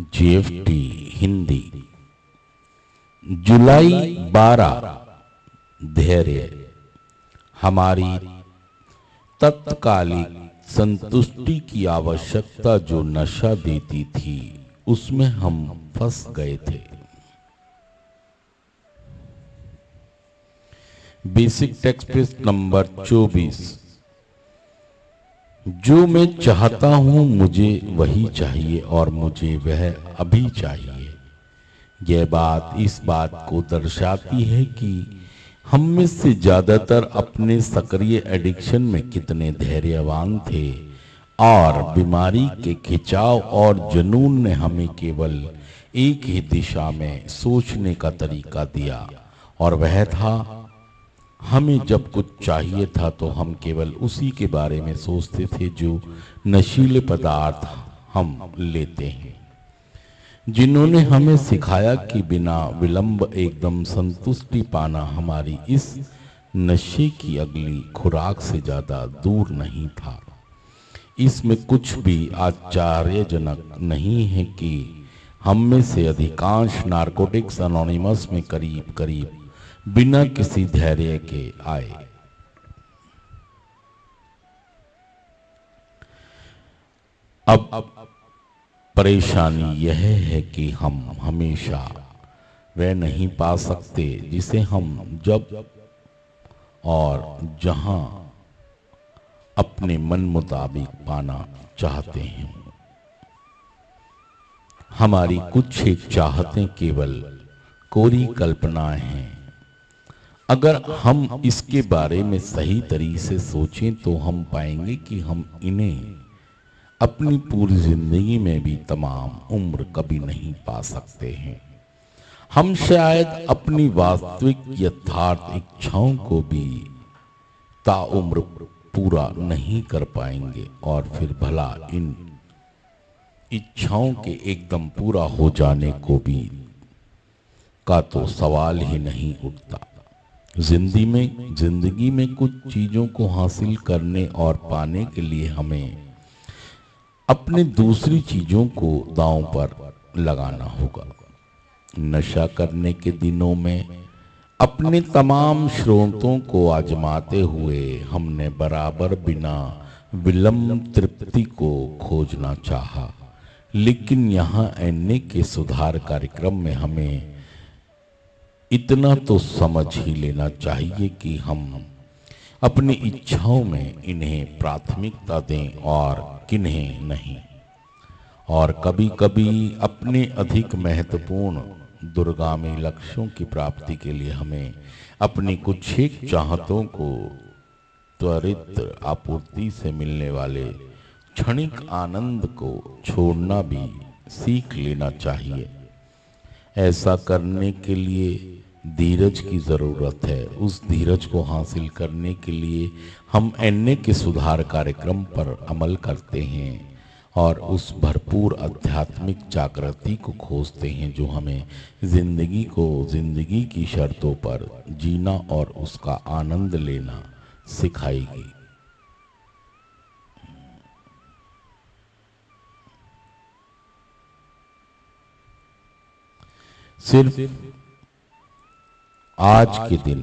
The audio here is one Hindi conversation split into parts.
GFT हिंदी जुलाई 12 धैर्य हमारी तत्कालिक संतुष्टि की आवश्यकता जो नशा देती थी उसमें हम फंस गए थे। Basic text page number 24। जो मैं चाहता हूं मुझे वही चाहिए और मुझे वह अभी चाहिए। यह बात इस बात को दर्शाती है कि हम में से ज्यादातर अपने सक्रिय एडिक्शन में कितने धैर्यवान थे और बीमारी के खिंचाव और जुनून ने हमें केवल एक ही दिशा में सोचने का तरीका दिया और वह था हमें जब कुछ चाहिए था तो हम केवल उसी के बारे में सोचते थे जो नशीले पदार्थ हम लेते हैं, जिन्होंने हमें सिखाया कि बिना विलंब एकदम संतुष्टि पाना हमारी इस नशे की अगली खुराक से ज्यादा दूर नहीं था। इसमें कुछ भी आश्चर्यजनक नहीं है कि हम में से अधिकांश नारकोटिक्स एनोनिमस में करीब करीब बिना किसी धैर्य के आए। अब परेशानी यह है कि हम हमेशा वह नहीं पा सकते जिसे हम जब और जहां अपने मन मुताबिक पाना चाहते हैं। हमारी कुछ एक चाहतें केवल कोरी कल्पनाएं हैं। अगर हम इसके बारे में सही तरीके से सोचें तो हम पाएंगे कि हम इन्हें अपनी पूरी जिंदगी में भी तमाम उम्र कभी नहीं पा सकते हैं। हम शायद अपनी वास्तविक यथार्थ इच्छाओं को भी ताउम्र पूरा नहीं कर पाएंगे और फिर भला इन इच्छाओं के एकदम पूरा हो जाने को भी का तो सवाल ही नहीं उठता। जिंदगी में कुछ चीजों को हासिल करने और पाने के लिए हमें अपने दूसरी चीजों को दांव पर लगाना होगा। नशा करने के दिनों में अपने तमाम स्रोतों को आजमाते हुए हमने बराबर बिना विलंब तृप्ति को खोजना चाहा, लेकिन यहाँ एनए के सुधार कार्यक्रम में हमें इतना तो समझ ही लेना चाहिए कि हम अपनी इच्छाओं में इन्हें प्राथमिकता दें और किन्हें नहीं। और कभी कभी अपने अधिक महत्वपूर्ण दूरगामी लक्ष्यों की प्राप्ति के लिए हमें अपनी कुछ एक चाहतों को त्वरित आपूर्ति से मिलने वाले क्षणिक आनंद को छोड़ना भी सीख लेना चाहिए। ऐसा करने के लिए धीरज की जरूरत है। उस धीरज को हासिल करने के लिए हम एनए के सुधार कार्यक्रम पर अमल करते हैं और उस भरपूर आध्यात्मिक जागृति को खोजते हैं जो हमें जिंदगी को जिंदगी की शर्तों पर जीना और उसका आनंद लेना सिखाएगी। सिर्फ आज के दिन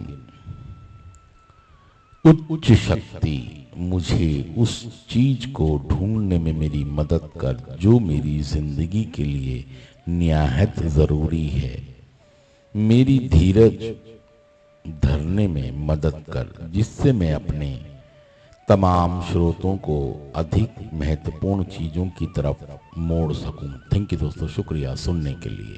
उच्च शक्ति मुझे उस चीज को ढूंढने में मेरी मदद कर जो मेरी जिंदगी के लिए निहायत जरूरी है। मेरी धीरज धरने में मदद कर जिससे मैं अपने तमाम स्रोतों को अधिक महत्वपूर्ण चीजों की तरफ मोड़ सकूं। थैंक यू दोस्तों, शुक्रिया सुनने के लिए।